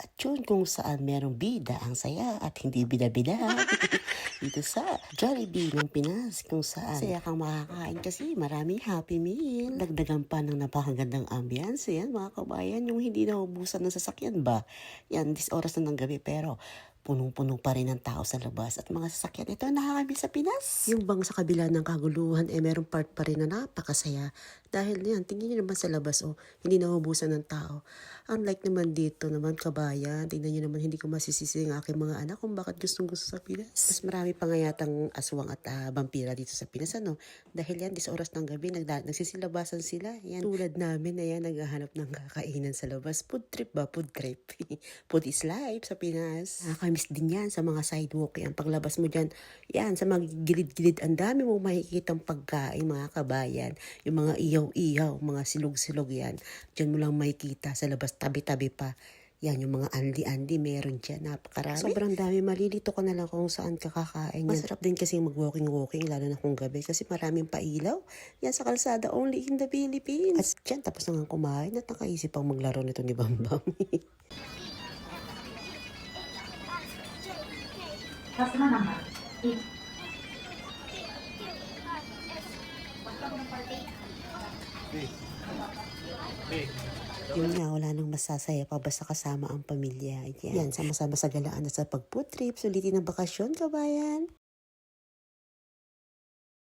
At yun kung saan merong bida ang saya at hindi bida-bida. Dito sa Jollibee ng Pinas kung saan saya kang makakain kasi maraming Happy Meal. Dagdagan pa ng napakagandang ambience. Yan mga kabayan, yung hindi naubusan ng sasakyan ba? Yan, this oras na ng gabi pero punong-puno pa rin ang tao sa labas at mga sasakyan. Ito ang nakakamiss sa Pinas. Yung bang sa kabila ng kaguluhan, merong part pa rin na napakasaya. Dahil yan, tingin nyo naman sa labas, hindi naubusan ng tao. Unlike naman dito naman, kabayan, tingnan nyo naman, hindi ko masisisi ang aking mga anak kung bakit gustong-gusto sa Pinas. Mas marami pa nga yatang aswang at vampira dito sa Pinas, Dahil yan, this oras ng gabi, nagsisilabasan sila. Yan, tulad namin na yan, naghahanap ng kakainan sa labas. Food trip ba? Food trip. Food is life sa Pinas. Nakakamiss din yan sa mga sidewalk. Yan, paglabas mo dyan, yan, sa mga gilid-gilid, ang dami mo makikitang pagkain, mga kabayan. Yung mga ihaw-ihaw, mga silog-silog yan. Diyan mo lang makikita sa labas, tabi-tabi pa. Yan, yung mga andi-andi, meron dyan. Napakarami. Sobrang dami. Malilito ka na lang kung saan kakakain. Masarap din kasi mag-walking-walking, lalo na kung gabi. Kasi maraming pailaw. Yan sa kalsada, only in the Philippines. At dyan, tapos na nga kumain at nakaisip pang maglaro nito ni Bambam. Customer number 8. Yun nga, wala nang masasaya pa basta kasama ang pamilya. Yan, sama-sama sa galaan at sa pag-food trip. Sulitin ang bakasyon, kabayan.